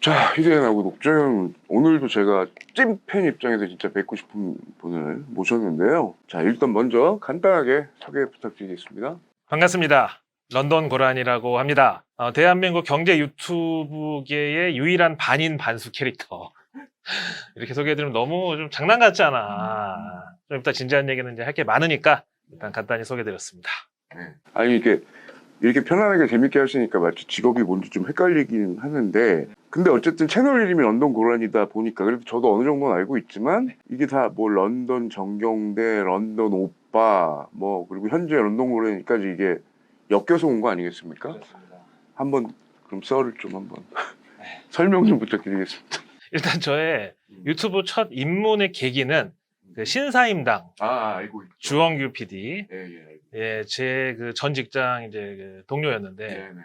자, 희대현하고 녹조형, 오늘도 제가 찐팬 입장에서 진짜 뵙고 싶은 분을 모셨는데요. 자, 일단 먼저 간단하게 소개 부탁드리겠습니다. 반갑습니다. 런던 고란이라고 합니다. 대한민국 경제 유튜브계의 유일한 반인 반수 캐릭터. 이렇게 소개해드리면 너무 좀 장난 같잖아. 좀 이따 진지한 얘기는 이제 할 게 많으니까 일단 간단히 소개해드렸습니다. 아니, 이렇게 편안하게 재밌게 하시니까 마치 직업이 뭔지 좀 헷갈리긴 하는데, 근데 어쨌든 채널 이름이 런던 고란이다 보니까, 그래도 저도 어느 정도는 알고 있지만, 이게 다 뭐 런던 정경대, 런던 오빠, 뭐, 그리고 현재 런던 고란이까지 이게 엮여서 온 거 아니겠습니까? 그렇습니다. 한번, 그럼 썰을 좀 한번 설명 좀 부탁드리겠습니다. 일단 저의 유튜브 첫 입문의 계기는 그 신사임당 알고 있죠. 주원규 PD, 예. 제 그 전 직장 이제 그 동료였는데, 네네네.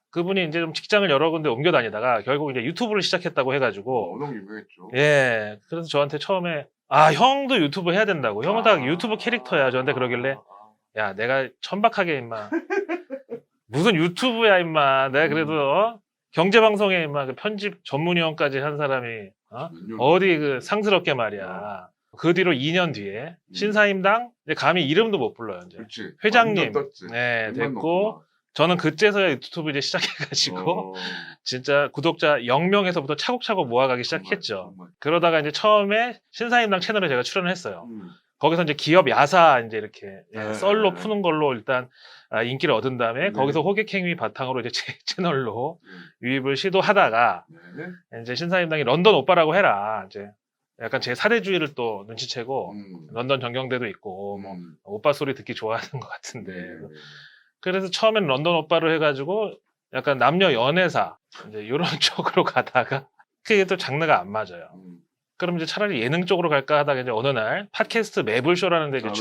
그분이 이제 좀 직장을 여러 군데 옮겨 다니다가 결국 이제 유튜브를 시작했다고 해가지고, 워낙 유명했죠. 그래서 저한테 처음에 형도 유튜브 해야 된다고, 형은 다 유튜브 캐릭터야, 저한테 그러길래, 야, 내가 천박하게 임마 무슨 유튜브야 임마, 내가 그래도 경제방송에 임마 그 편집 전문위원까지 한 사람이 어디 그 상스럽게 말이야. 그 뒤로 2년 뒤에 신사임당 이제 감히 이름도 못 불러요. 이제 그렇지. 회장님 떴지. 됐고, 저는 그때서야 유튜브 이제 시작해가지고 진짜 구독자 0명에서부터 차곡차곡 모아가기 시작했죠. 정말. 그러다가 이제 처음에 신사임당 채널에 제가 출연을 했어요. 거기서 이제 기업 야사 이제 이렇게 썰로 푸는 걸로 일단 인기를 얻은 다음에 거기서 호객행위 바탕으로 이제 제 채널로 유입을 시도하다가 이제 신사임당이 런던 오빠라고 해라, 이제 약간 제 사대주의를 또 눈치채고 런던 전경대도 있고 뭐 오빠 소리 듣기 좋아하는 것 같은데, 그래서 처음엔 런던 오빠로 해가지고 약간 남녀 연애사 이제 이런 쪽으로 가다가 그게 또 장르가 안 맞아요. 그럼 이제 차라리 예능 쪽으로 갈까 하다가 이제 어느 날 팟캐스트 매불쇼라는 데 이제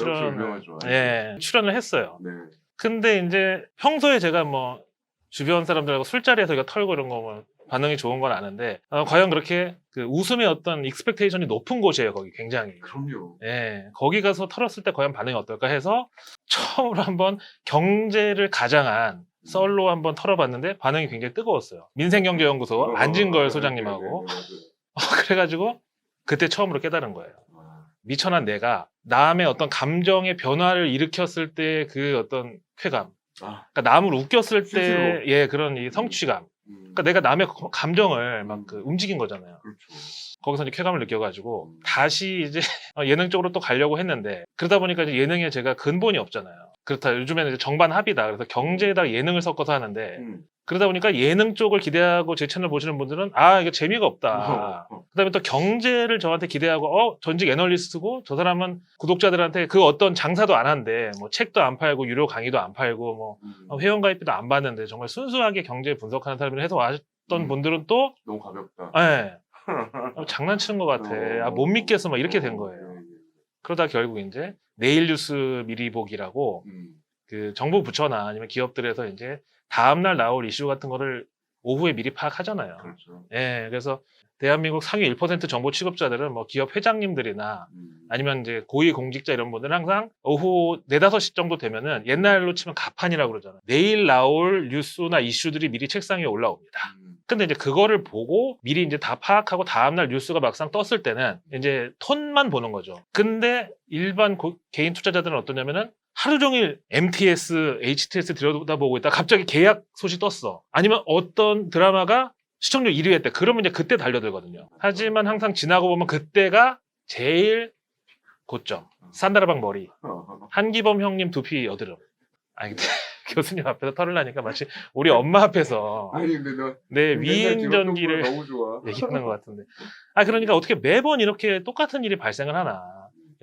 출연을 했어요. 네. 근데 이제 평소에 제가 뭐 주변 사람들하고 술자리에서 이거 털고 이런 거 뭐 반응이 좋은 건 아는데, 과연 그렇게 그 웃음의 어떤 익스펙테이션이 높은 곳이에요, 거기 굉장히. 그럼요. 거기 가서 털었을 때 과연 반응이 어떨까 해서 처음으로 한번 경제를 가장한 썰로 한번 털어봤는데 반응이 굉장히 뜨거웠어요. 민생경제연구소 안진걸 소장님하고. 그래가지고 그때 처음으로 깨달은 거예요. 미천한 내가 남의 어떤 감정의 변화를 일으켰을 때 그 어떤 쾌감, 그러니까 남을 웃겼을 때 그런 이 성취감, 그러니까 내가 남의 감정을 막 그 움직인 거잖아요. 그렇죠. 거기서 이제 쾌감을 느껴가지고 다시 이제 예능 쪽으로 또 가려고 했는데, 그러다 보니까 이제 예능에 제가 근본이 없잖아요. 그렇다, 요즘에는 이제 정반합이다. 그래서 경제에다가 예능을 섞어서 하는데, 그러다 보니까 예능 쪽을 기대하고 제 채널 보시는 분들은 이게 재미가 없다. 그다음에 또 경제를 저한테 기대하고 전직 애널리스트고 저 사람은 구독자들한테 그 어떤 장사도 안 한대, 뭐 책도 안 팔고 유료 강의도 안 팔고 뭐 회원가입비도 안 받는데 정말 순수하게 경제 분석하는 사람을 해서 왔던 분들은 또 너무 가볍다. 장난치는 것 같아. 못 믿겠어. 막 이렇게 된 거예요. 그러다 결국 이제 내일 뉴스 미리 보기라고 그 정부 부처나 아니면 기업들에서 이제 다음날 나올 이슈 같은 거를 오후에 미리 파악하잖아요. 그렇죠. 그래서 대한민국 상위 1% 정보 취급자들은 뭐 기업 회장님들이나 아니면 이제 고위 공직자 이런 분들은 항상 오후 4, 5시 정도 되면은 옛날로 치면 가판이라고 그러잖아요. 내일 나올 뉴스나 이슈들이 미리 책상 위에 올라옵니다. 근데 이제 그거를 보고 미리 이제 다 파악하고 다음날 뉴스가 막상 떴을 때는 이제 톤만 보는 거죠. 근데 일반 개인 투자자들은 어떠냐면은 하루 종일 MTS, HTS 들여다보고 있다 갑자기 계약 소식 떴어. 아니면 어떤 드라마가 시청률 1위 했대. 그러면 이제 그때 달려들거든요. 하지만 항상 지나고 보면 그때가 제일 고점. 산다라방 머리. 한기범 형님 두피 여드름. 근데 교수님 앞에서 털으려니까 마치 우리 엄마 앞에서 근데 내 위인전기를 너무 좋아. 얘기하는 것 같은데. 그러니까 어떻게 매번 이렇게 똑같은 일이 발생을 하나.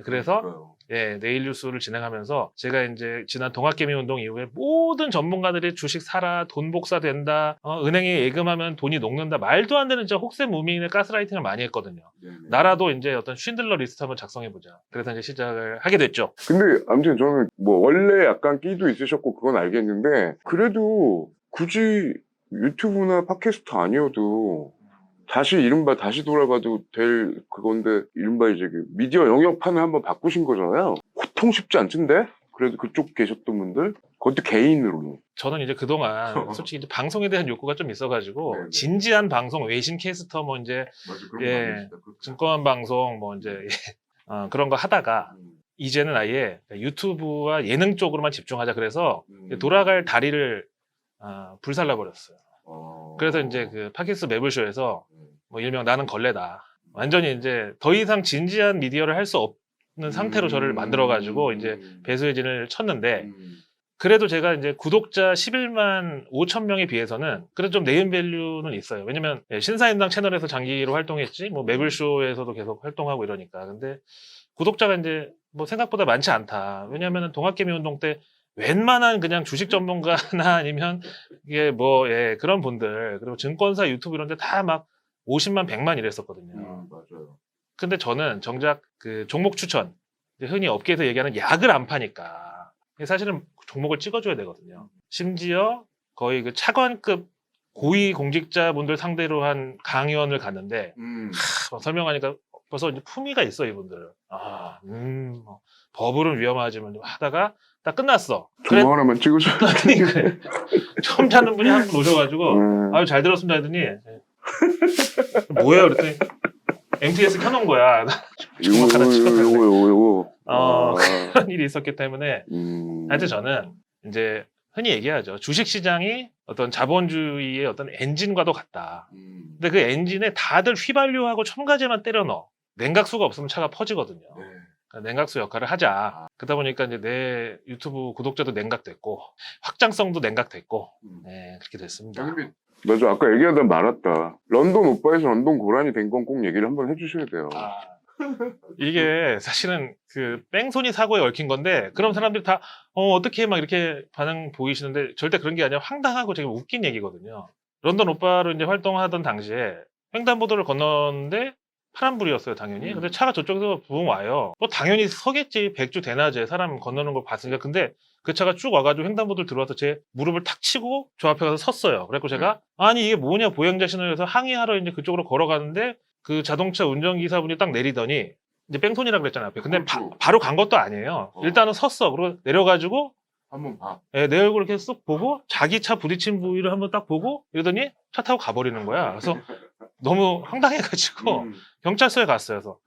그래서 내일 뉴스를 진행하면서 제가 이제 지난 동학개미 운동 이후에 모든 전문가들이 주식 사라, 돈 복사된다, 은행에 예금하면 돈이 녹는다, 말도 안 되는 진짜 혹세무민의 가스라이팅을 많이 했거든요. 나라도 이제 어떤 쉰들러 리스트 한번 작성해보자. 그래서 이제 시작을 하게 됐죠. 근데 아무튼 저는 뭐 원래 약간 끼도 있으셨고 그건 알겠는데, 그래도 굳이 유튜브나 팟캐스트 아니어도 다시 돌아가도 될 그건데, 이른바 이제 그 미디어 영역판을 한번 바꾸신 거잖아요. 보통 쉽지 않던데? 그래도 그쪽 계셨던 분들 그것도 개인으로. 저는 이제 그동안 솔직히 이제 방송에 대한 욕구가 좀 있어가지고 네네. 진지한 방송, 외신 캐스터 뭐 이제 맞아, 예, 증권 방송 뭐 이제 그런 거 하다가 이제는 아예 유튜브와 예능 쪽으로만 집중하자 그래서 돌아갈 다리를 불살라 버렸어요. 그래서 이제 그 팟캐스트 매블쇼에서 뭐 일명 나는 걸레다. 완전히 이제 더 이상 진지한 미디어를 할 수 없는 상태로 저를 만들어가지고 이제 배수의 진을 쳤는데 그래도 제가 이제 구독자 11만 5천 명에 비해서는 그래도 좀 네임밸류는 있어요. 왜냐면 신사임당 채널에서 장기로 활동했지, 뭐 매블쇼에서도 계속 활동하고 이러니까. 근데 구독자가 이제 뭐 생각보다 많지 않다. 왜냐하면 동학개미 운동 때 웬만한 그냥 주식 전문가나 아니면 이게 뭐 그런 분들 그리고 증권사 유튜브 이런 데 다 막 50만 100만 이랬었거든요. 맞아요. 근데 저는 정작 그 종목 추천 흔히 업계에서 얘기하는 약을 안 파니까 사실은 종목을 찍어줘야 되거든요. 심지어 거의 그 차관급 고위 공직자분들 상대로 한 강연을 갔는데 막 설명하니까 벌써 이제 품위가 있어 이분들. 뭐 버블은 위험하지만 하다가 딱 끝났어. 그래 정보 하나만 찍으셔. 그래. 처음 찾는 분이 한 분 오셔가지고 아유 잘 들었습니다 하더니 뭐야 그랬더니 MTS 켜놓은 거야. 주먹 하나 찍었는데 요거. 그런 일이 있었기 때문에 하여튼 저는 이제 흔히 얘기하죠. 주식시장이 어떤 자본주의의 어떤 엔진과도 같다. 근데 그 엔진에 다들 휘발유하고 첨가제만 때려 넣어. 냉각수가 없으면 차가 퍼지거든요. 그러니까 냉각수 역할을 하자. 그러다 보니까 이제 내 유튜브 구독자도 냉각됐고 확장성도 냉각됐고 그렇게 됐습니다. 맞아, 아까 얘기하다 말았다. 런던 오빠에서 런던 고란이 된 건 꼭 얘기를 한번 해주셔야 돼요. 이게 사실은 그 뺑소니 사고에 얽힌 건데 그런 사람들이 다 어떻게 막 이렇게 반응 보이시는데 절대 그런 게 아니라 황당하고 되게 웃긴 얘기거든요. 런던 오빠로 이제 활동하던 당시에 횡단보도를 건너는데 파란불이었어요, 당연히. 근데 차가 저쪽에서 부흥 와요. 뭐 당연히 서겠지. 백주 대낮에 사람 건너는 걸 봤으니까. 근데 그 차가 쭉 와가지고 횡단보도를 들어와서 제 무릎을 탁 치고 저 앞에 가서 섰어요. 그래갖고 제가 아니 이게 뭐냐 보행자 신호에서 항의하러 이제 그쪽으로 걸어가는데 그 자동차 운전기사분이 딱 내리더니 이제 뺑소니라 그랬잖아요. 앞에. 근데 바로 간 것도 아니에요. 일단은 섰어. 그리고 내려가지고 한번 봐. 내 얼굴 이렇게 쓱 보고 자기 차 부딪힌 부위를 한번 딱 보고 이러더니 차 타고 가버리는 거야. 그래서 너무 황당해가지고 경찰서에 갔어요. 그래서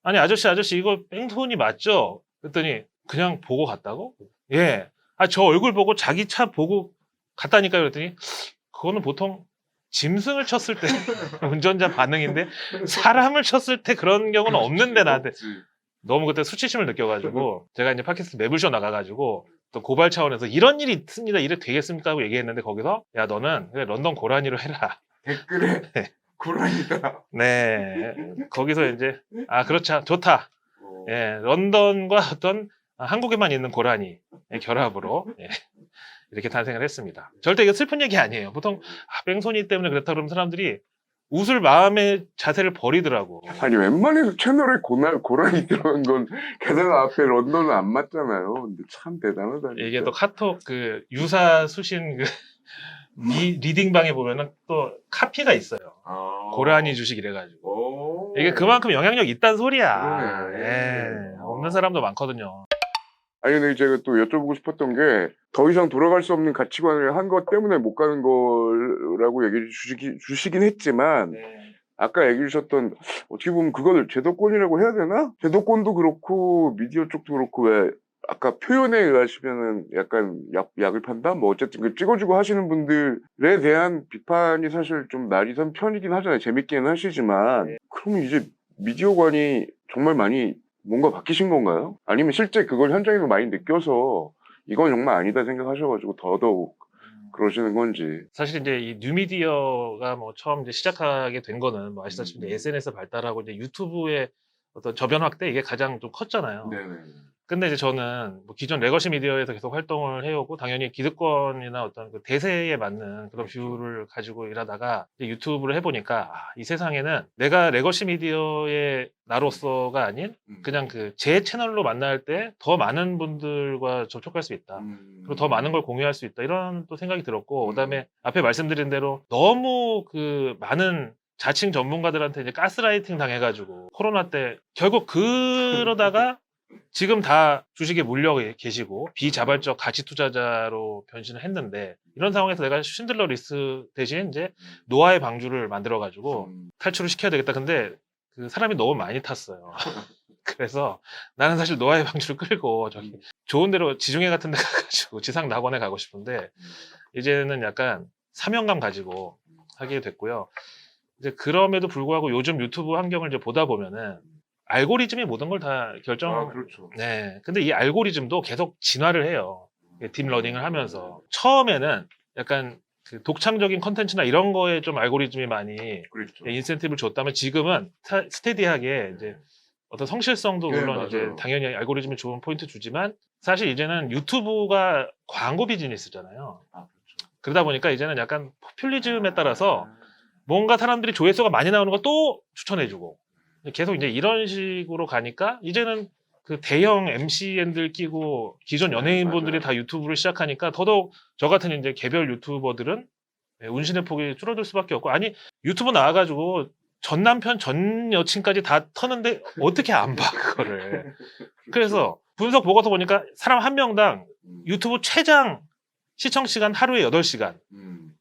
아니 아저씨 이거 뺑소니 맞죠? 그랬더니 그냥 보고 갔다고? 예. 저 얼굴 보고 자기 차 보고 갔다니까요. 그랬더니 그거는 보통 짐승을 쳤을 때 운전자 반응인데 사람을 쳤을 때 그런 경우는 없는데 나한테 너무 그때 수치심을 느껴가지고 제가 이제 팟캐스트 매블쇼 나가가지고 또 고발 차원에서 이런 일이 있습니다. 이래 되겠습니까? 하고 얘기했는데 거기서 야 너는 그래, 런던 고라니로 해라. 댓글에 고란이다. 네. 거기서 이제 그렇죠. 좋다. 런던과 어떤 한국에만 있는 고라니의 결합으로 이렇게 탄생을 했습니다. 절대 이게 슬픈 얘기 아니에요. 보통 뺑소니 때문에 그렇다 그러면 사람들이 웃을 마음의 자세를 버리더라고. 아니 웬만해서 채널에 고란이 들어간 건 게다가 앞에 런던은 안 맞잖아요. 근데 참 대단하다. 진짜. 이게 또 카톡 그 유사 수신 그 리딩방에 보면은 또 카피가 있어요. 고라니 주식 이래가지고 이게 그만큼 영향력 있다는 소리야. 없는 사람도 많거든요. 아니 근데 제가 또 여쭤보고 싶었던 게 더 이상 돌아갈 수 없는 가치관을 한 것 때문에 못 가는 거라고 얘기해 주시긴 했지만 아까 얘기해 주셨던 어떻게 보면 그걸 제도권이라고 해야 되나? 제도권도 그렇고 미디어 쪽도 그렇고 왜 아까 표현에 의하시면은 약간 약을 판다? 뭐 어쨌든 그 찍어주고 하시는 분들에 대한 비판이 사실 좀 날이 선 편이긴 하잖아요. 재밌기는 하시지만 그러면 이제 미디어관이 정말 많이 뭔가 바뀌신 건가요? 아니면 실제 그걸 현장에서 많이 느껴서 이건 정말 아니다 생각하셔가지고 더더욱 그러시는 건지. 사실 이제 이 뉴미디어가 뭐 처음 이제 시작하게 된 거는 뭐 아시다시피 SNS 발달하고 이제 유튜브의 어떤 저변 확대 이게 가장 좀 컸잖아요. 네네. 근데 이제 저는 뭐 기존 레거시 미디어에서 계속 활동을 해오고 당연히 기득권이나 어떤 그 대세에 맞는 그런 뷰를 가지고 일하다가 이제 유튜브를 해보니까 이 세상에는 내가 레거시 미디어의 나로서가 아닌 그냥 그 제 채널로 만날 때 더 많은 분들과 접촉할 수 있다. 그리고 더 많은 걸 공유할 수 있다. 이런 또 생각이 들었고 그다음에 앞에 말씀드린 대로 너무 그 많은 자칭 전문가들한테 이제 가스라이팅 당해가지고 코로나 때 결국 그러다가 지금 다 주식에 물려 계시고 비자발적 가치 투자자로 변신을 했는데 이런 상황에서 내가 쉰들러 리스트 대신 이제 노아의 방주를 만들어 가지고 탈출을 시켜야 되겠다. 근데 그 사람이 너무 많이 탔어요. 그래서 나는 사실 노아의 방주를 끌고 저기 좋은 데로 지중해 같은 데 가가지고 지상 낙원에 가고 싶은데 이제는 약간 사명감 가지고 하게 됐고요. 이제 그럼에도 불구하고 요즘 유튜브 환경을 이제 보다 보면은 알고리즘이 모든 걸 다 결정. 그렇죠. 네. 근데 이 알고리즘도 계속 진화를 해요. 딥러닝을 하면서 처음에는 약간 그 독창적인 컨텐츠나 이런 거에 좀 알고리즘이 많이 그렇죠. 인센티브를 줬다면 지금은 스테디하게 이제 어떤 성실성도 네, 물론 맞아요. 이제 당연히 알고리즘이 좋은 포인트 주지만 사실 이제는 유튜브가 광고 비즈니스잖아요. 아, 그렇죠. 그러다 보니까 이제는 약간 포퓰리즘에 따라서 뭔가 사람들이 조회수가 많이 나오는 거 또 추천해주고 계속 이제 이런 식으로 가니까 이제는 그 대형 MCN들 끼고 기존 연예인분들이 맞아요. 다 유튜브를 시작하니까 더더욱 저 같은 이제 개별 유튜버들은 운신의 폭이 줄어들 수밖에 없고 아니 유튜브 나와가지고 전 남편 전 여친까지 다 터는데 어떻게 안 봐 그거를. 그래서 분석 보고서 보니까 사람 한 명당 유튜브 최장 시청 시간 하루에 8시간.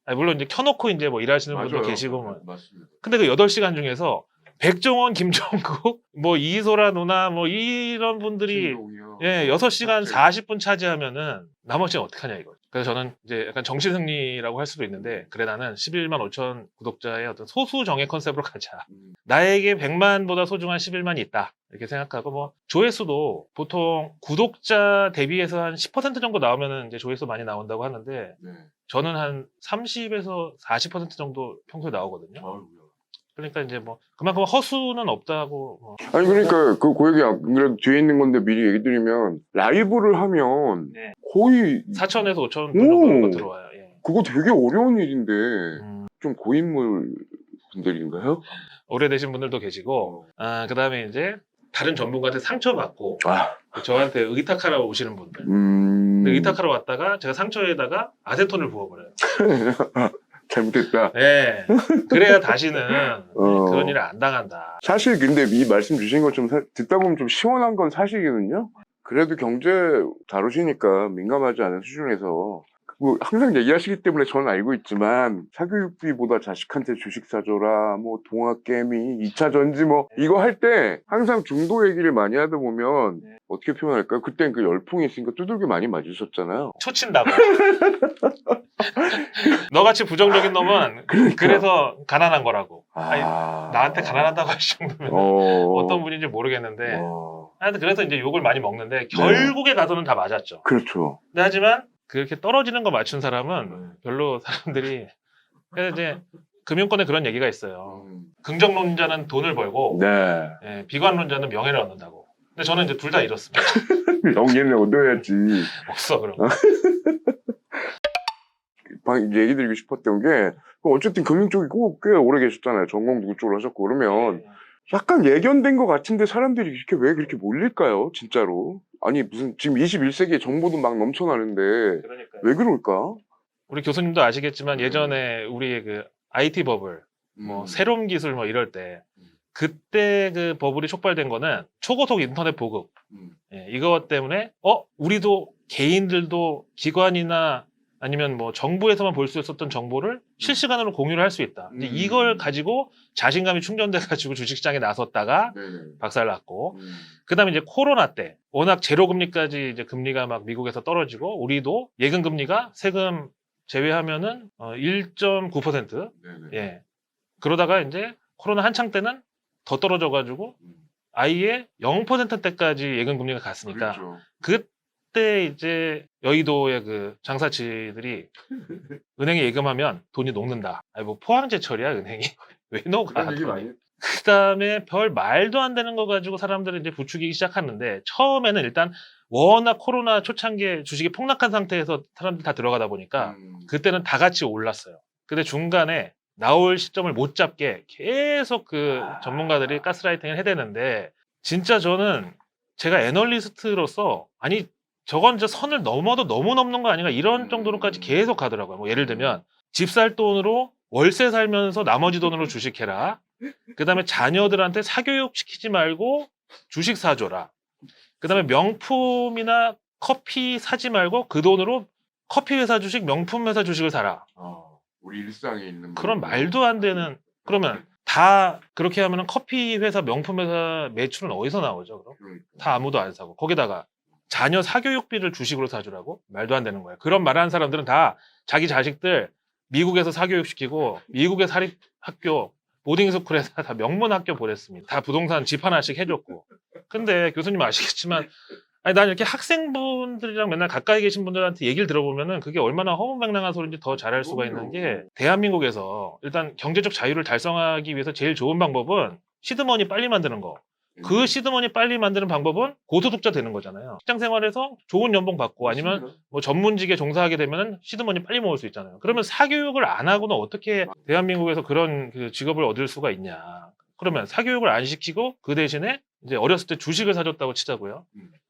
아니, 물론 이제 켜놓고 이제 뭐 일하시는 분도 계시고 뭐. 맞습니다. 근데 그 8시간 중에서 백종원, 김종국, 뭐 이소라 누나 뭐 이런 분들이 예, 6시간 40분 차지하면은 나머지는 어떡하냐 이거. 그래서 저는 이제 약간 정신승리라고 할 수도 있는데 그래 나는 11만 5천 구독자의 어떤 소수 정예 컨셉으로 가자. 나에게 100만보다 소중한 11만이 있다. 이렇게 생각하고 뭐 조회수도 보통 구독자 대비해서 한 10% 정도 나오면은 이제 조회수 많이 나온다고 하는데 저는 한 30에서 40% 정도 평소에 나오거든요. 그러니까 이제 뭐 그만큼 허수는 없다고 뭐. 아니 그러니까 그 얘기 안 그래도 뒤에 있는 건데 미리 얘기 드리면 라이브를 하면 네. 거의 4천에서 5천 분 정도가 오! 들어와요. 예. 그거 되게 어려운 일인데 음, 좀 고인물 분들인가요? 오래되신 분들도 계시고 그다음에 이제 다른 전문가한테 상처받고 아, 저한테 의탁하러 오시는 분들. 근데 의탁하러 왔다가 제가 상처에다가 아세톤을 부어버려요. 잘못했다. 네. 그래야 다시는 그런 일을 안 당한다. 사실 근데 이 말씀 주신 것좀 듣다 보면 좀 시원한 건 사실이거든요. 그래도 경제 다루시니까 민감하지 않은 수준에서 뭐 항상 얘기하시기 때문에 저는 알고 있지만 사교육비보다 자식한테 주식 사줘라 뭐 동학개미 2차 전지 뭐 이거 할 때 항상 중도 얘기를 많이 하다 보면 어떻게 표현할까요? 그땐 그 열풍이 있으니까 두들겨 많이 맞으셨잖아요. 초친다고. 너같이 부정적인 놈은 그래서 가난한 거라고. 아니, 나한테 가난하다고 할 정도면 어떤 분인지 모르겠는데 하여튼 그래서 이제 욕을 많이 먹는데 결국에 가서는 다 맞았죠. 그렇죠. 근데 하지만 그렇게 떨어지는 거 맞춘 사람은 별로 사람들이 그래서 이제 금융권에 그런 얘기가 있어요. 긍정론자는 돈을 벌고 예, 비관론자는 명예를 얻는다고. 근데 저는 이제 둘 다 잃었습니다. 명예는 얻어야지. 없어 그런 거. 얘기 드리고 싶었던 게 어쨌든 금융 쪽이 꽤 오래 계셨잖아요. 전공 누구 쪽으로 하셨고 그러면 약간 예견된 것 같은데 사람들이 왜 그렇게 몰릴까요? 진짜로. 아니 무슨 지금 21세기에 정보도 막 넘쳐나는데 그러니까요. 왜 그럴까? 우리 교수님도 아시겠지만 예전에 우리 그 IT 버블 뭐 새로운 기술 뭐 이럴 때 그때 그 버블이 촉발된 거는 초고속 인터넷 보급 예, 이것 때문에 우리도 개인들도 기관이나 아니면 뭐 정부에서만 볼 수 있었던 정보를 실시간으로 공유를 할 수 있다. 이제 이걸 가지고 자신감이 충전돼 가지고 주식시장에 나섰다가 박살났고 그다음에 이제 코로나 때 워낙 제로 금리까지 이제 금리가 막 미국에서 떨어지고 우리도 예금 금리가 세금 제외하면은 1.9%. 예. 그러다가 이제 코로나 한창 때는 더 떨어져 가지고 아예 0%대까지 예금 금리가 갔으니까 그때 이제 여의도의 그 장사치들이 은행에 예금하면 돈이 녹는다. 아니 뭐 포항제철이야 은행이 왜 녹아? 그다음에 별 말도 안 되는 거 가지고 사람들이 이제 부추기기 시작하는데 처음에는 일단 워낙 코로나 초창기에 주식이 폭락한 상태에서 사람들이 다 들어가다 보니까 그때는 다 같이 올랐어요. 근데 중간에 나올 시점을 못 잡게 계속 그 전문가들이 가스라이팅을 해대는데 진짜 저는 제가 애널리스트로서 아니 저건 진짜 선을 넘어도 너무 넘는 거 아닌가 이런 정도로까지 계속 가더라고요. 뭐 예를 들면 집 살 돈으로 월세 살면서 나머지 돈으로 주식해라. 그 다음에 자녀들한테 사교육 시키지 말고 주식 사줘라. 그다음에 명품이나 커피 사지 말고 그 돈으로 커피 회사 주식, 명품 회사 주식을 사라. 우리 일상에 있는 그런 거. 말도 안 되는. 그러면 다 그렇게 하면은 커피 회사, 명품 회사 매출은 어디서 나오죠? 그럼 그러니까. 다 아무도 안 사고 거기다가 자녀 사교육비를 주식으로 사주라고? 말도 안 되는 거예요. 그런 말하는 사람들은 다 자기 자식들 미국에서 사교육 시키고 미국의 사립학교 보딩스쿨에서 다 명문 학교 보냈습니다. 다 부동산 집 하나씩 해줬고. 근데 교수님 아시겠지만 아니 난 이렇게 학생분들이랑 맨날 가까이 계신 분들한테 얘기를 들어보면은 그게 얼마나 허무맹랑한 소리인지 더 잘할 수가 있는 게 대한민국에서 일단 경제적 자유를 달성하기 위해서 제일 좋은 방법은 시드머니 빨리 만드는 거. 그 시드머니 빨리 만드는 방법은 고소득자 되는 거잖아요. 직장 생활에서 좋은 연봉 받고 아니면 뭐 전문직에 종사하게 되면 시드머니 빨리 모을 수 있잖아요. 그러면 사교육을 안 하고는 어떻게 대한민국에서 그런 그 직업을 얻을 수가 있냐. 그러면 사교육을 안 시키고 그 대신에 이제 어렸을 때 주식을 사줬다고 치자고요.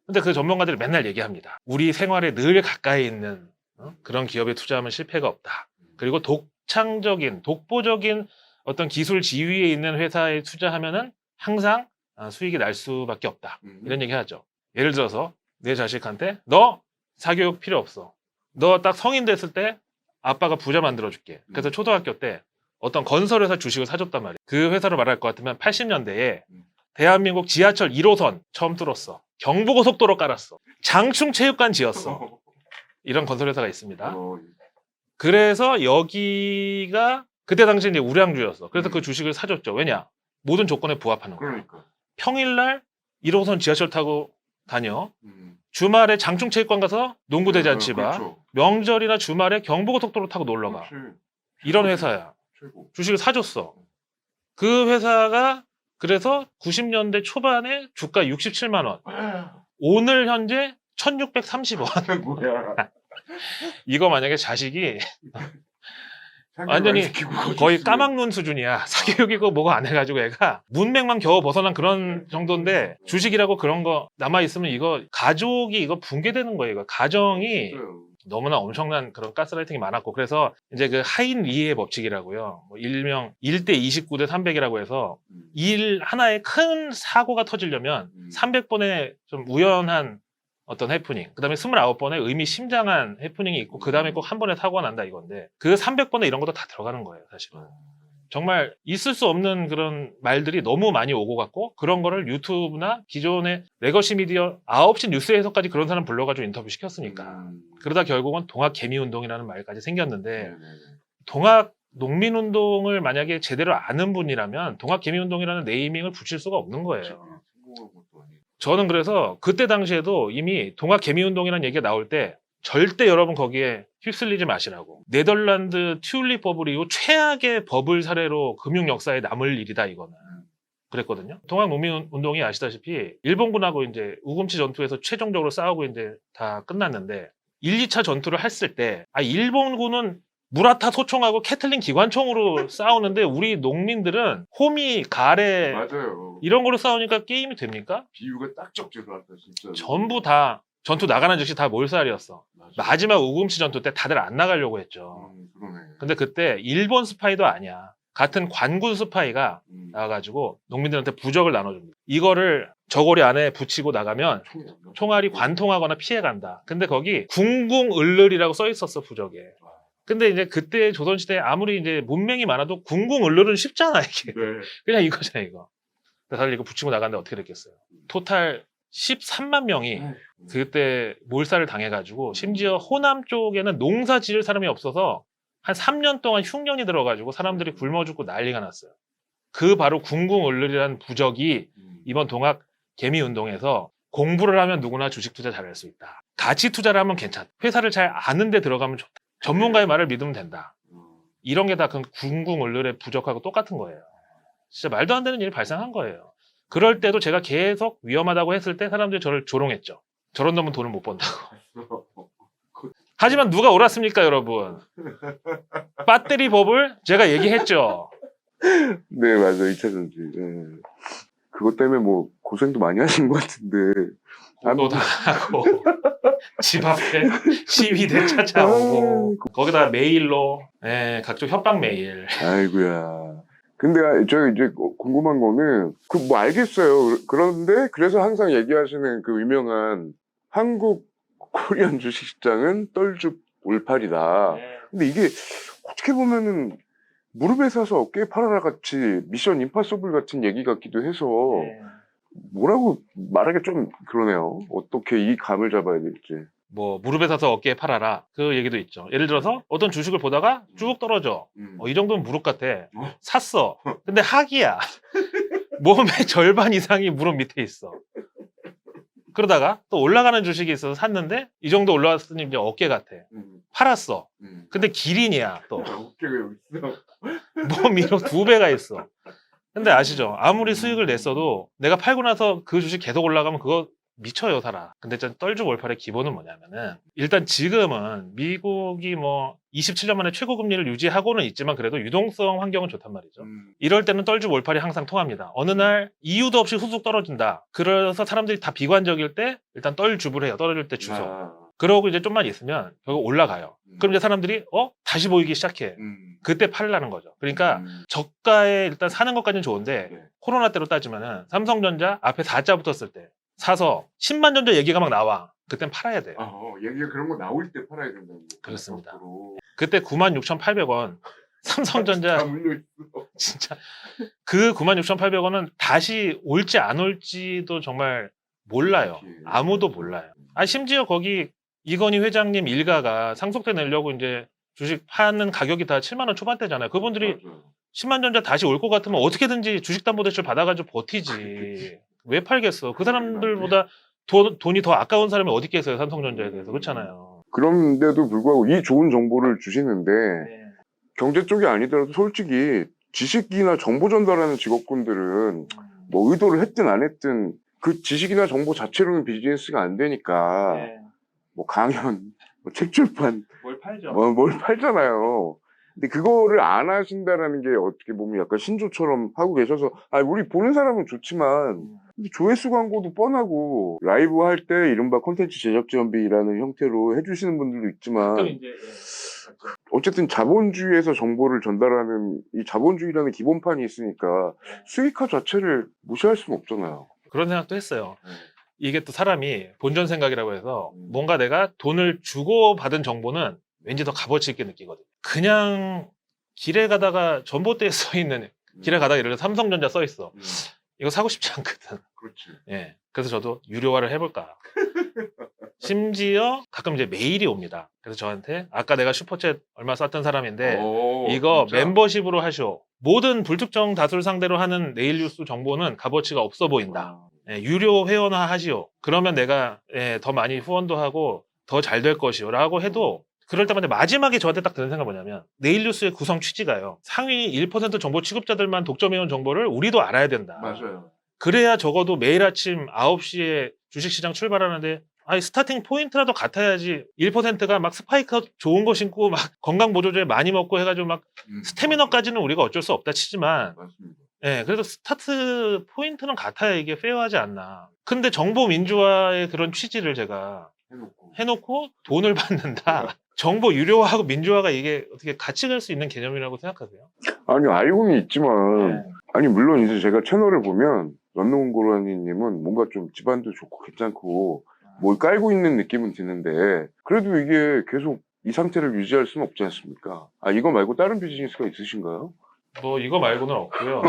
근데 그 전문가들이 맨날 얘기합니다. 우리 생활에 늘 가까이 있는 그런 기업에 투자하면 실패가 없다. 그리고 독보적인 어떤 기술 지위에 있는 회사에 투자하면은 항상 수익이 날 수밖에 없다. 이런 얘기 하죠. 예를 들어서 내 자식한테 너 사교육 필요 없어. 너 딱 성인 됐을 때 아빠가 부자 만들어줄게. 그래서 초등학교 때 어떤 건설회사 주식을 사줬단 말이에요. 그 회사로 말할 것 같으면 80년대에 대한민국 지하철 1호선 처음 뚫었어. 경부고속도로 깔았어. 장충체육관 지었어. 이런 건설회사가 있습니다. 그래서 여기가 그때 당시 이제 우량주였어. 그래서 그 주식을 사줬죠. 왜냐? 모든 조건에 부합하는 거야. 그러니까. 평일날 1호선 지하철 타고 다녀. 주말에 장충체육관 가서 농구 대잔치 봐. 그렇죠. 명절이나 주말에 경부고속도로 타고 놀러 가. 그렇지. 이런 회사야. 최고. 주식을 사줬어. 그 회사가 그래서 90년대 초반에 주가 67만 원. 오늘 현재 1630원. 뭐야. 이거 만약에 자식이 완전히 거의 까막눈 수준이야. 사교육이고 뭐가 안 해가지고 애가 문맥만 겨우 벗어난 그런 정도인데 주식이라고 그런 거 남아있으면 이거 가족이 이거 붕괴되는 거예요. 이거 가정이 너무나 엄청난 그런 가스라이팅이 많았고 그래서 이제 그 하인 리의 법칙이라고요. 뭐 일명 1대 29대 300이라고 해서 일 하나에 큰 사고가 터지려면 300번의 좀 우연한 어떤 해프닝, 그 다음에 29번의 의미심장한 해프닝이 있고 그 다음에 꼭 한 번에 사고가 난다 이건데 그 300번에 이런 것도 다 들어가는 거예요 사실은. 정말 있을 수 없는 그런 말들이 너무 많이 오고 갔고 그런 거를 유튜브나 기존의 레거시 미디어 9시 뉴스에서까지 그런 사람 불러가지고 인터뷰 시켰으니까 그러다 결국은 동학 개미운동이라는 말까지 생겼는데 동학 농민운동을 만약에 제대로 아는 분이라면 동학 개미운동이라는 네이밍을 붙일 수가 없는 거예요. 저는 그래서 그때 당시에도 이미 동학 개미운동이라는 얘기가 나올 때 절대 여러분 거기에 휩쓸리지 마시라고. 네덜란드 튤립 버블 이후 최악의 버블 사례로 금융 역사에 남을 일이다 이거는. 그랬거든요. 동학 농민운동이 아시다시피 일본군하고 이제 우금치 전투에서 최종적으로 싸우고 이제 다 끝났는데 1, 2차 전투를 했을 때 일본군은 무라타 소총하고 캐틀린 기관총으로 싸우는데 우리 농민들은 호미, 가래 맞아요. 이런 거로 싸우니까 게임이 됩니까? 비유가 딱 적절하다 진짜. 전부 다 전투 나가는 즉시 다 몰살이었어. 맞아. 마지막 우금치 전투 때 다들 안 나가려고 했죠. 그러네. 근데 그때 일본 스파이도 아니야. 같은 관군 스파이가 나와가지고 농민들한테 부적을 나눠줍니다. 이거를 저고리 안에 붙이고 나가면 총알이 관통하거나 피해간다. 근데 거기 궁궁을르리라고 써 있었어 부적에. 근데 이제 그때 조선시대에 아무리 이제 문맹이 많아도 궁궁을르는 쉽잖아 이게. 네. 그냥 이거잖아 이거. 다들 이거 붙이고 나갔는데 어떻게 됐겠어요. 토탈 13만 명이 그때 몰살을 당해가지고 심지어 호남 쪽에는 농사 지을 사람이 없어서 한 3년 동안 흉년이 들어가지고 사람들이 굶어 죽고 난리가 났어요. 그 바로 궁궁을르리라는 부적이 이번 동학 개미운동에서 공부를 하면 누구나 주식 투자 잘할 수 있다. 가치 투자를 하면 괜찮다. 회사를 잘 아는 데 들어가면 좋다. 전문가의 말을 믿으면 된다. 이런 게 다 그 궁궁을르의 부적하고 똑같은 거예요. 진짜 말도 안 되는 일이 발생한 거예요. 그럴 때도 제가 계속 위험하다고 했을 때 사람들이 저를 조롱했죠. 저런 놈은 돈을 못 번다고. 하지만 누가 옳았습니까, 여러분? 배터리 법을 제가 얘기했죠. 네, 맞아요. 2차 전지. 네. 그것 때문에 뭐 고생도 많이 하신 것 같은데. 공도 다 하고 집 앞에 시위대 찾아오고 거기다 메일로 각종 협박 메일. 아이고야. 근데 저 이제 궁금한 거는 그 뭐 알겠어요. 그런데 그래서 항상 얘기하시는 그 유명한 한국 코리안 주식시장은 떨줍 올팔이다. 근데 이게 어떻게 보면은 무릎에 사서 어깨에 팔아라 같이 미션 임파서블 같은 얘기 같기도 해서 뭐라고 말하기 좀 그러네요. 어떻게 이 감을 잡아야 될지. 뭐 무릎에 사서 어깨에 팔아라 그 얘기도 있죠. 예를 들어서 어떤 주식을 보다가 쭉 떨어져. 이 정도면 무릎 같아. 샀어. 근데 학이야. 몸의 절반 이상이 무릎 밑에 있어. 그러다가 또 올라가는 주식이 있어서 샀는데 이 정도 올라왔으니 이제 어깨 같아. 팔았어. 근데 기린이야 또. 어깨가 여기 있어. 몸 위로 2배가 있어. 근데 아시죠? 아무리 수익을 냈어도 내가 팔고 나서 그 주식 계속 올라가면 그거 미쳐요, 살아. 근데 전 떨주 월팔의 기본은 뭐냐면은 일단 지금은 미국이 뭐 27년 만에 최고 금리를 유지하고는 있지만 그래도 유동성 환경은 좋단 말이죠. 이럴 때는 떨주 월팔이 항상 통합니다. 어느 날 이유도 없이 후쑥 떨어진다. 그래서 사람들이 다 비관적일 때 일단 떨줍을 해요. 떨어질 때 주소. 그러고 이제 좀만 있으면 결국 올라가요. 그럼 이제 사람들이 다시 보이기 시작해. 그때 팔라는 거죠. 그러니까 저가에 일단 사는 것까지는 좋은데 네. 코로나 때로 따지면은 삼성전자 앞에 4자 붙었을 때 사서 10만 전자 얘기가 막 나와. 그땐 팔아야 돼요. 얘기가 그런 거 나올 때 팔아야 된다고. 그렇습니다. 그때 96,800원 삼성전자 다 물려 있어. 진짜 그 96,800원은 다시 올지 안 올지도 정말 몰라요. 아무도 몰라요. 심지어 거기 이건희 회장님 일가가 상속세 내려고 이제 주식 파는 가격이 다 7만 원 초반대잖아요. 그분들이 맞아요. 10만 전자 다시 올 것 같으면 어떻게든지 주식담보대출 받아가지고 버티지. 왜 팔겠어? 그 사람들보다 돈이 더 아까운 사람이 어디 있겠어요? 삼성전자에 대해서. 그렇잖아요. 그런데도 불구하고 이 좋은 정보를 주시는데 경제 쪽이 아니더라도 솔직히 지식이나 정보 전달하는 직업군들은 뭐 의도를 했든 안 했든 그 지식이나 정보 자체로는 비즈니스가 안 되니까 뭐 강연, 뭐 책 출판, 뭘 팔죠? 뭘 팔잖아요. 근데 그거를 안 하신다라는 게 어떻게 보면 약간 신조처럼 하고 계셔서 우리 보는 사람은 좋지만 근데 조회수 광고도 뻔하고 라이브 할 때 이른바 콘텐츠 제작 지원비라는 형태로 해주시는 분들도 있지만 이제 어쨌든 자본주의에서 정보를 전달하는 이 자본주의라는 기본판이 있으니까 수익화 자체를 무시할 수는 없잖아요. 그런 생각도 했어요. 이게 또 사람이 본전 생각이라고 해서 뭔가 내가 돈을 주고 받은 정보는 왠지 더 값어치 있게 느끼거든요. 그냥 길에 가다가 전봇대에 써 있는 길에 가다가 예를 들어 삼성전자 써 있어. 이거 사고 싶지 않거든. 그렇지. 그래서 저도 유료화를 해볼까. 심지어 가끔 이제 메일이 옵니다. 그래서 저한테 아까 내가 슈퍼챗 얼마 썼던 사람인데 이거 진짜? 멤버십으로 하쇼. 모든 불특정 다수를 상대로 하는 네일 뉴스 정보는 값어치가 없어 보인다. 유료 회원화 하시오. 그러면 내가 더 많이 후원도 하고 더 잘 될 것이오 라고 해도 그럴 때마다 마지막에 저한테 딱 드는 생각이 뭐냐면 네일 뉴스의 구성 취지가요. 상위 1% 정보 취급자들만 독점해온 정보를 우리도 알아야 된다. 맞아요. 그래야 적어도 매일 아침 9시에 주식시장 출발하는데 스타팅 포인트라도 같아야지 1%가 막 스파이크 좋은 거 신고 막 건강보조제 많이 먹고 해가지고 막 스태미너까지는 우리가 어쩔 수 없다 치지만 맞습니다. 그래도 스타트 포인트는 같아야 이게 페어하지 않나. 근데 정보 민주화의 그런 취지를 제가 해놓고 돈을 받는다. 정보 유료화하고 민주화가 이게 어떻게 같이 갈 수 있는 개념이라고 생각하세요? 아니 알고는 있지만 물론 이제 제가 채널을 보면 런노고라니님은 뭔가 좀 집안도 좋고 괜찮고 뭘 깔고 있는 느낌은 드는데 그래도 이게 계속 이 상태를 유지할 수는 없지 않습니까? 이거 말고 다른 비즈니스가 있으신가요? 뭐 이거 말고는 없고요.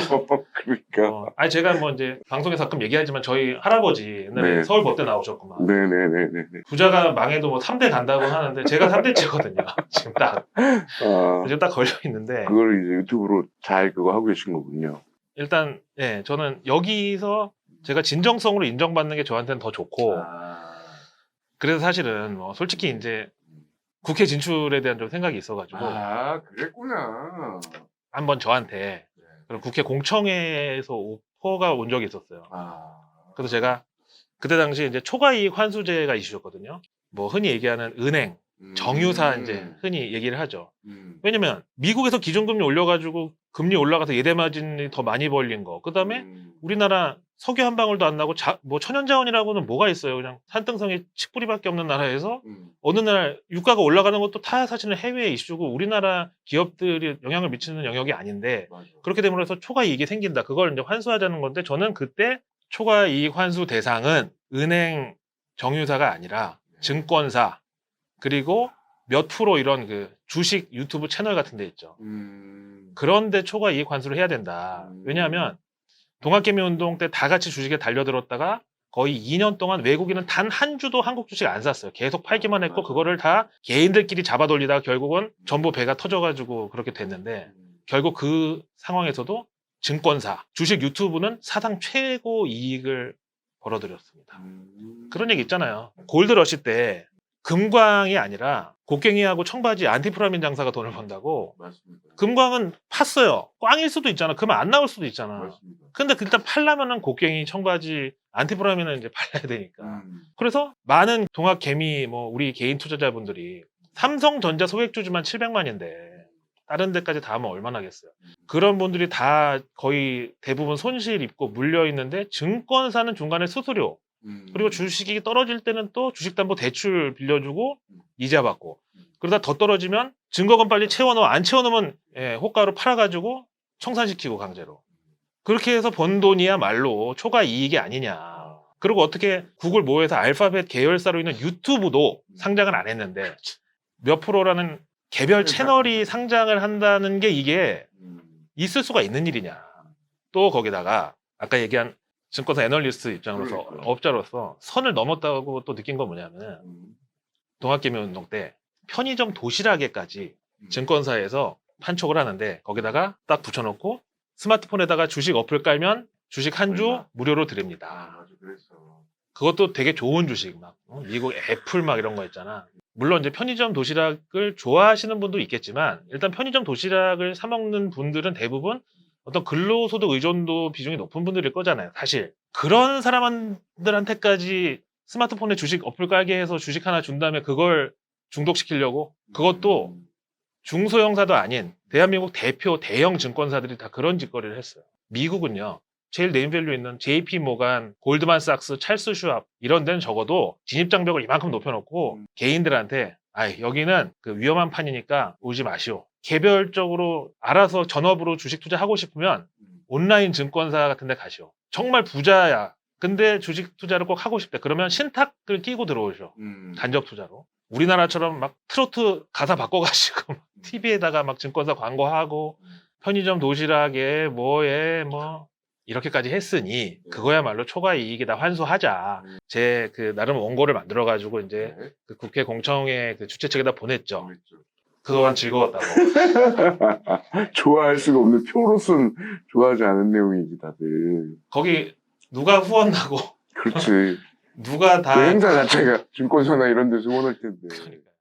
그러니까. 제가 뭐 이제 방송에서 가끔 얘기하지만 저희 할아버지 옛날에 네. 서울법대 나오셨구만. 네네네네. 부자가 망해도 뭐 3대 간다고 하는데 제가 3대째거든요. 지금 딱 걸려 있는데. 그걸 이제 유튜브로 잘 그거 하고 계신 거군요. 일단 저는 여기서 제가 진정성으로 인정받는 게 저한테는 더 좋고 그래서 사실은 뭐 솔직히 이제 국회 진출에 대한 좀 생각이 있어가지고 그랬구나. 한번 저한테 그럼 국회 공청회에서 오퍼가 온 적이 있었어요. 그래서 제가 그때 당시 이제 초과이익 환수제가 이슈였거든요. 뭐 흔히 얘기하는 은행, 정유사 이제 흔히 얘기를 하죠. 왜냐면 미국에서 기준금리 올려가지고 금리 올라가서 예대마진이 더 많이 벌린 거. 그다음에 우리나라 석유 한 방울도 안 나고 뭐 천연자원이라고는 뭐가 있어요. 그냥 산등성이 칡뿌리밖에 없는 나라에서 어느 날 유가가 올라가는 것도 다 사실은 해외 이슈고 우리나라 기업들이 영향을 미치는 영역이 아닌데 맞아. 그렇게 됨으로써 초과 이익이 생긴다. 그걸 이제 환수하자는 건데 저는 그때 초과 이익 환수 대상은 은행 정유사가 아니라 증권사 그리고 몇 프로 이런 그 주식 유튜브 채널 같은 데 있죠. 그런데 초과 이익 환수를 해야 된다. 왜냐하면 동학개미운동 때 다 같이 주식에 달려들었다가 거의 2년 동안 외국인은 단 한 주도 한국 주식 안 샀어요. 계속 팔기만 했고 그거를 다 개인들끼리 잡아 돌리다가 결국은 전부 배가 터져가지고 그렇게 됐는데 결국 그 상황에서도 증권사, 주식 유튜브는 사상 최고 이익을 벌어들였습니다. 그런 얘기 있잖아요. 골드러시 때 금광이 아니라 곡괭이하고 청바지 안티프라민 장사가 돈을 번다고. 맞습니다. 금광은 팠어요. 꽝일 수도 있잖아. 그러면 안 나올 수도 있잖아. 맞습니다. 근데 일단 팔려면은 곡괭이, 청바지, 안티프라민은 이제 팔려야 되니까. 그래서 많은 동학 개미 뭐 우리 개인 투자자분들이 삼성전자 소액주주만 700만인데 다른 데까지 다 하면 얼마나 하겠어요. 그런 분들이 다 거의 대부분 손실 입고 물려 있는데 증권사는 중간에 수수료 그리고 주식이 떨어질 때는 또 주식담보대출 빌려주고 이자 받고 그러다 더 떨어지면 증거금 빨리 채워넣어 안 채워놓으면 호가로 팔아가지고 청산시키고 강제로 그렇게 해서 번 돈이야말로 초과 이익이 아니냐. 그리고 어떻게 구글 모에서 알파벳 계열사로 있는 유튜브도 상장을 안 했는데 몇 프로라는 개별 채널이 상장을 한다는 게 이게 있을 수가 있는 일이냐. 또 거기다가 아까 얘기한 증권사 애널리스트 입장으로서 그러니까요. 업자로서 선을 넘었다고 또 느낀 건 뭐냐면 동학개미운동 때 편의점 도시락에까지 증권사에서 판촉을 하는데 거기다가 딱 붙여놓고 스마트폰에다가 주식 어플 깔면 주식 한 주 얼마? 무료로 드립니다. 맞아, 그랬어. 그것도 되게 좋은 주식 막 미국 애플 막 이런 거 있잖아. 물론 이제 편의점 도시락을 좋아하시는 분도 있겠지만 일단 편의점 도시락을 사 먹는 분들은 대부분 어떤 근로소득 의존도 비중이 높은 분들일 거잖아요. 사실 그런 사람들한테까지 스마트폰에 주식 어플 깔게 해서 주식 하나 준 다음에 그걸 중독시키려고 그것도 중소형사도 아닌 대한민국 대표 대형 증권사들이 다 그런 짓거리를 했어요. 미국은요. 제일 네임밸류 있는 JP 모간, 골드만삭스, 찰스 슈왑 이런 데는 적어도 진입장벽을 이만큼 높여놓고 개인들한테 여기는 그 위험한 판이니까 오지 마시오. 개별적으로 알아서 전업으로 주식 투자하고 싶으면 온라인 증권사 같은 데 가시오. 정말 부자야. 근데 주식 투자를 꼭 하고 싶대. 그러면 신탁을 끼고 들어오셔. 간접 투자로. 우리나라처럼 막 트로트 가사 바꿔가지고 TV에다가 막 증권사 광고하고 편의점 도시락에 뭐에 뭐 이렇게까지 했으니 그거야말로 초과 이익이다 환수하자. 제 그 나름 원고를 만들어가지고 이제 그 국회 공청회 그 주최 측에다 보냈죠. 그동안 즐거웠다고. 좋아할 수가 없는 표로서는 좋아하지 않은 내용이지 다들. 거기 누가 후원하고 그렇지. 누가 그 다 행사 자체가 증권사나 이런 데서 후원할 텐데. 그러니까.